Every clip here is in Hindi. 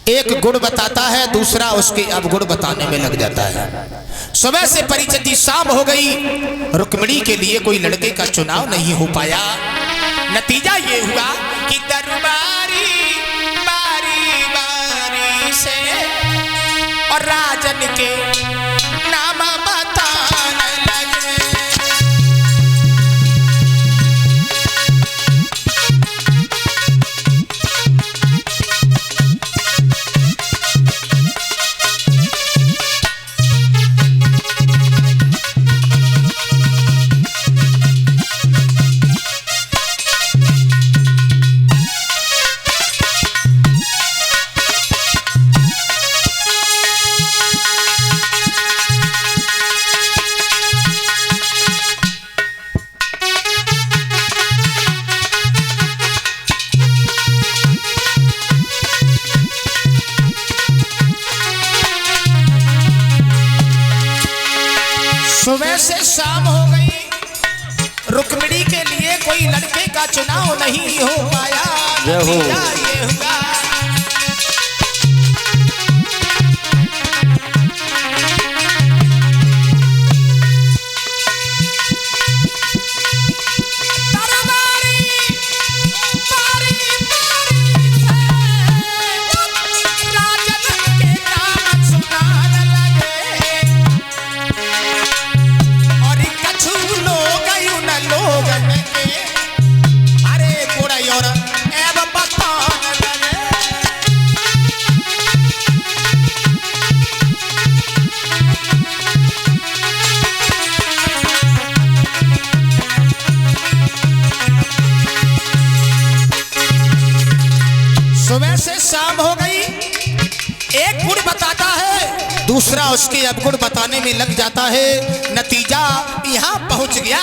एक गुण बताता है, दूसरा उसके अवगुण बताने में लग जाता है। सुबह से परिचित जी शाम हो गई, रुक्मिणी के लिए कोई लड़के का चुनाव नहीं हो पाया। नतीजा ये हुआ कि दरबारी बारी बारी से और राजन के नाम बताने लगे। सुबह से शाम हो गई, रुक्मिणी के लिए कोई लड़के का चुनाव नहीं हो पाया। नतीजा ये हुआ सुबह से शाम हो गई, एक गुण बताता है, दूसरा उसके अवगुण बताने में लग जाता है। नतीजा यहां पहुंच गया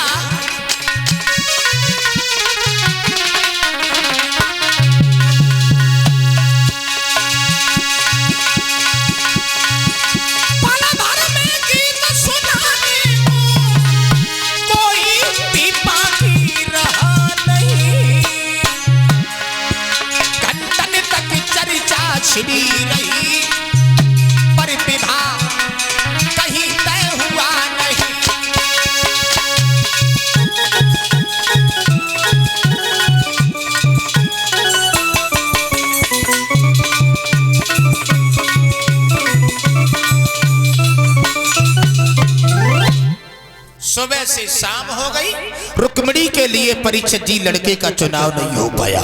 छिड़ी रही, पर विवाह कहीं तय हुआ नहीं। सुबह से शाम हो गई, रुक्मिणी के लिए परीक्षित जी लड़के का चुनाव नहीं हो पाया।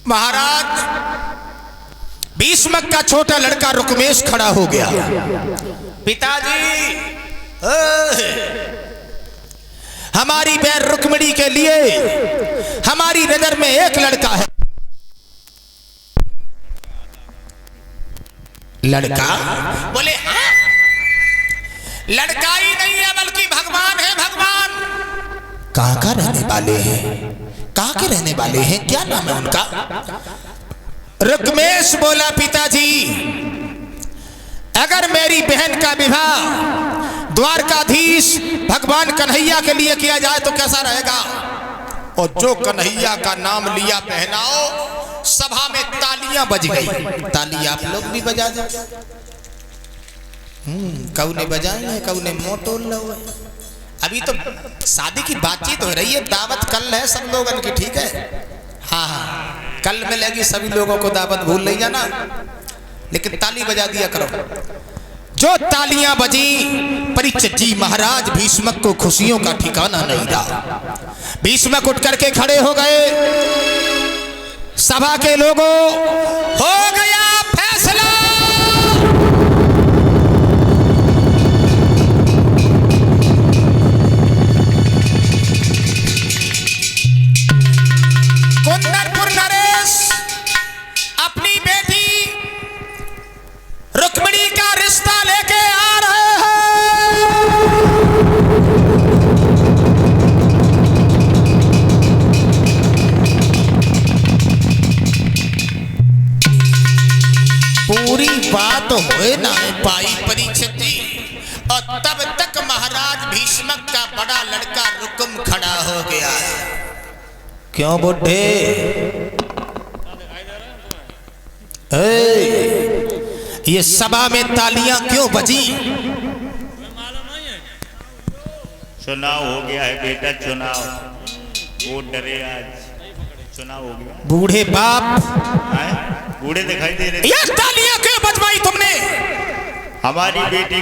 महाराज भीष्म का छोटा लड़का रुक्मेश खड़ा हो गया। पिताजी, हमारी बहन रुक्मिणी के लिए हमारी नजर में एक लड़का है। लड़का? बोले हाँ, लड़का ही नहीं है बल्कि भगवान है। भगवान कहाँ का रहने वाले हैं? कहाँ के रहने वाले हैं? क्या नाम है उनका? रुक्मेश बोला पिताजी, अगर मेरी बहन का विवाह द्वारकाधीश भगवान कन्हैया के लिए किया जाए तो कैसा रहेगा? और जो कन्हैया का नाम लिया पहनाओ, सभा में तालियां बज गई। ताली आप लोग भी बजा दो। कऊ ने बजाए, कऊ ने मोटोल लो। अभी तो शादी की बातचीत हो रही है, दावत कल है सब लोगों की, ठीक है? हाँ हाँ, कल मिलेगी सभी लोगों को दावत, भूल नहीं जाना। लेकिन ताली बजा दिया करो। जो तालियां बजी, परीक्षित जी महाराज भीष्मक को खुशियों का ठिकाना नहीं रहा। भीष्मक उठ करके खड़े हो गए। सभा के लोगों, हो गया फैसला। कुंदनपुर नरेश अपनी बेटी रुक्मिणी का रिश्ता लेके आ रहे हैं। पूरी बात होए ना पाई परीक्षित जी, और तब तक महाराज भीष्मक का बड़ा लड़का रुकुम खड़ा हो गया है। क्यों बुढ़े? ये सभा में तालियां क्यों बजी? चुनाव हो गया है बेटा, चुनाव। वो डरे आज, चुनाव हो गया। बूढ़े बाप, बूढ़े दिखाई दे रहे। ये तालियां क्यों बजवाई तुमने? हमारी बेटी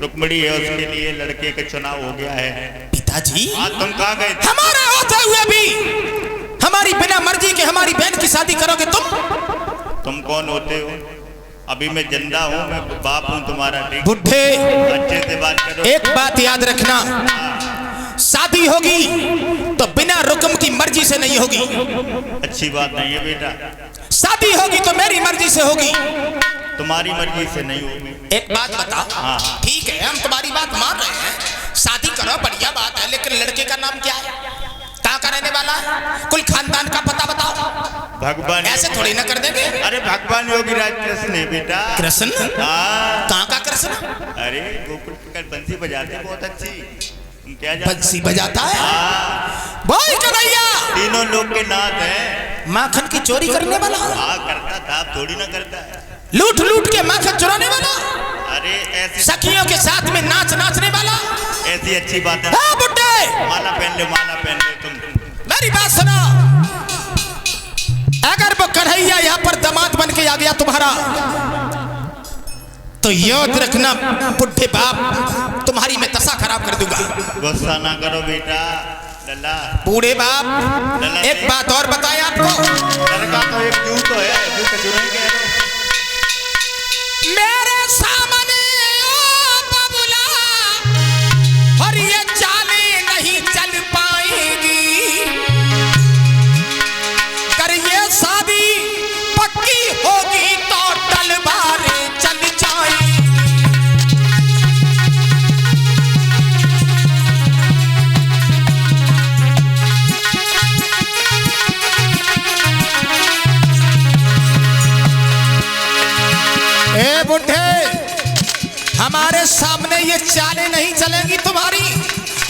रुक्मणी है, उसके लिए लड़के का चुनाव हो गया है। पिताजी, तुम कहाँ गए? हमारा होते हुए भी हमारी बिना मर्जी के हमारी बहन की शादी करोगे तुम कौन होते हो? अभी मैं जिंदा हूँ, मैं बाप हूँ तुम्हारा। बुढ़े, अच्छे से बात करो। एक बात याद रखना, शादी होगी तो बिना रुकम की मर्जी से नहीं होगी। अच्छी बात नहीं है बेटा। शादी होगी तो मेरी मर्जी से होगी, तुम्हारी मर्जी से नहीं होगी। एक बात बताओ। हाँ। ठीक है, हम तुम्हारी बात मान रहे हैं, शादी करो, बढ़िया बात है, लेकिन लड़के का नाम क्या है? कहाँ का रहने वाला है? कुल खानदान का पता बताओ। भगवान ऐसे थोड़ी ना कर देंगे। अरे भगवान योगीराज कृष्ण है बेटा। कृष्ण? कहाँ का कृष्ण? अरे गोकुल की बंसी बजाते बहुत अच्छी। क्या बंसी बजाता है? बोल कन्हैया। तीनों लोग के नाथ है। माखन की चोरी करने वाला? हाँ करता था, थोड़ी ना करता है। लूट लूट के माखन चुराने वाला? अरे ऐसी सखियों के साथ में नाचने वाला? ऐसी अच्छी बात है। हाँ बुड्ढे, माला पहन लो, माला पहन लो। तुम मेरी बात सुनो, अगर वो कन्हैया यहाँ पर दामाद बन के आ गया तुम्हारा, तो याद रखना बुढ़े बाप, तुम्हारी मैं दशा खराब कर दूंगा। गुस्सा ना करो बेटा। लल्ला बूढ़े बाप, एक बात और बताए आपको। लड़का तो एक जू तो है, जू तो जुड़े गए। मेरे सामने बबुला, और ये चालें नहीं चल पाएंगी, कर ये शादी पक्की होगी तो तलवारें चल जाएंगी। ए बुढ़े, हमारे सामने ये चालें नहीं चलेंगी तुम्हारी,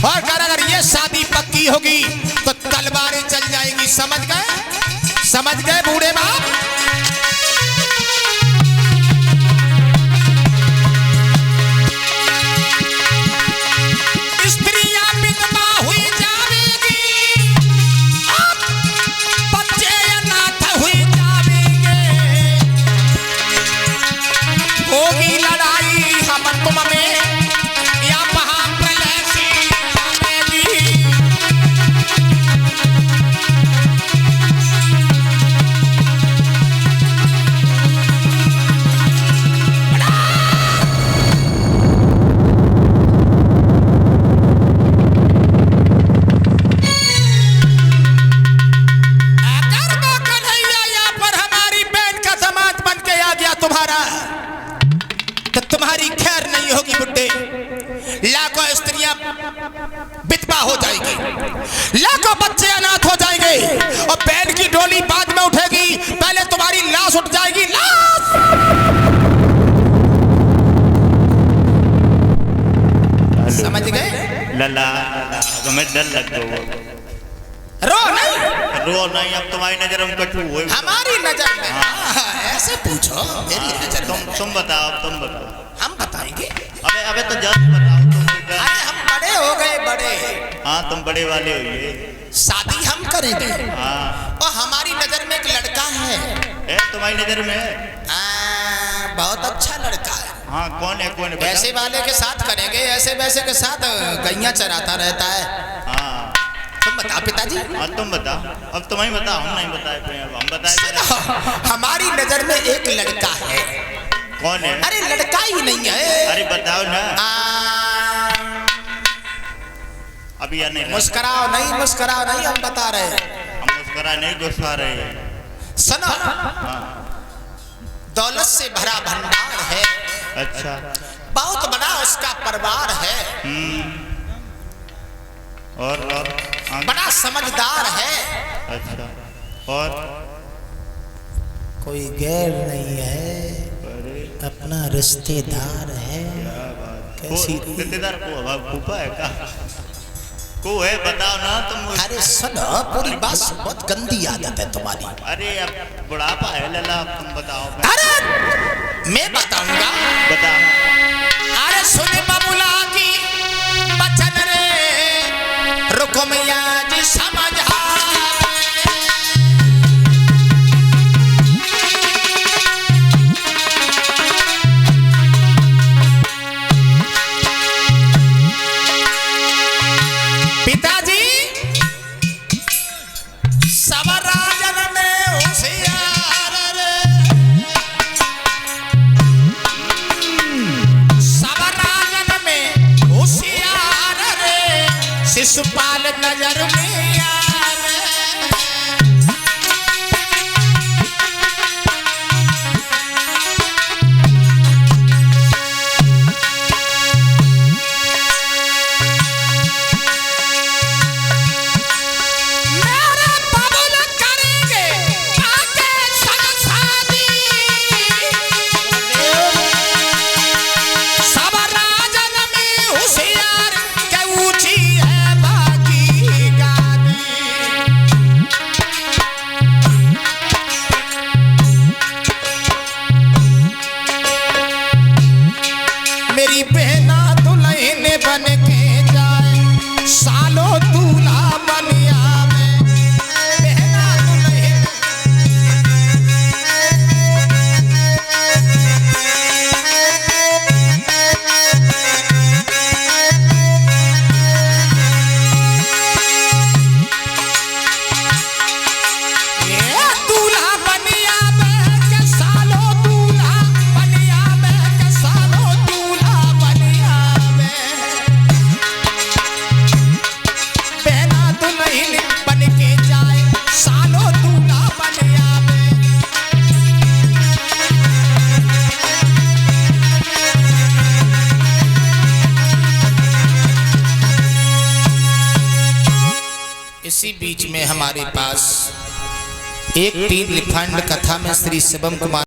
और अगर ये शादी पक्की होगी तो तलवारें चल जाएंगी। समझ गए? समझ गए बूढ़े बाप? स्त्रियां विधवा हुई जाएंगी, बच्चे अनाथ हुई जाएंगे, होगी लड़ाई हम तुम में या महाप्रलय सी आएगी। अगर वो कन्हैया यहाँ पर हमारी बहन का दामाद बन के आ गया तुम्हारा, तो तुम्हारी खैर नहीं होगी बुड्ढे। लाखों स्त्रियां विधवा हो जाएंगी, लाखों बच्चे अनाथ हो जाएंगे, और बहन की डोली बाद में उठेगी, पहले तुम्हारी लाश उठ जाएगी। लाश समझ गए? लल्ला तुम्हें डर लग गया। रो नहीं, रो नहीं, अब तुम्हारी नजर में कटू हुए। हमारी नजर में? ऐसे पूछो, मेरी नजर में। तुम बताओ, तुम बताओ। हम बताएंगे। अबे तो जल्द बताओ तुम। अरे हम बड़े हो गए, बड़े। हाँ तुम बड़े वाले हो ये। शादी हम करेंगे। हाँ। और हमारी नजर में एक लड़का है। तुम्हारी नजर में? बहुत अच्छा लड़का है। हाँ कौन है? कौन है? ऐसे वाले के साथ करेंगे, ऐसे वैसे के साथ गैया चराता रहता है। हाँ तुम बताओ पिताजी। हाँ तुम बताओ, अब तुम ही बताओ, हम नहीं बताए। हम बताए। हमारी नजर में एक लड़का है। कौन है? अरे लड़का ही नहीं है। अरे बताओ ना। अभी या नहीं? मुस्कुराओ नहीं, मुस्कुराओ नहीं, हम बता रहे हैं। हम मुस्कुरा नहीं, गुस्सा रहे हैं। सुनो, दौलत से भरा भंडार है। अच्छा। बहुत बड़ा उसका परिवार है। और बड़ा समझदार है। अच्छा। और कोई गैर नहीं है, अपना रिश्तेदार है। कैसी रिश्तेदार को फूफा है का? को है बताओ ना तुम। अरे सुनो पूरी बात, बहुत गंदी आदत है तुम्हारी। अरे अब बुढ़ापा है लला, अब तुम बताओ। अरे मैं बताऊंगा, बता। अरे सुने बाबूला की बचन रे, रुको मैया जी समझ पिताजी सवराजन में होशियार रे, सवराजन में होशियार रे, शिशुपाल नजर में यार। मेरी बहना दुल्हन बन के जाए, सालों दूल्हा बन आवे। बहना दुल्हन दूल्हा बन आवे के सालों दूल्हा बन आवे के सालों दूल्हा बन आवे। बहना दुल्हन बन के जाए, सालों दूल्हा बन आवे। इसी बीच में हमारे पास एक तीन लिखंड कथा में श्री शिवम कुमार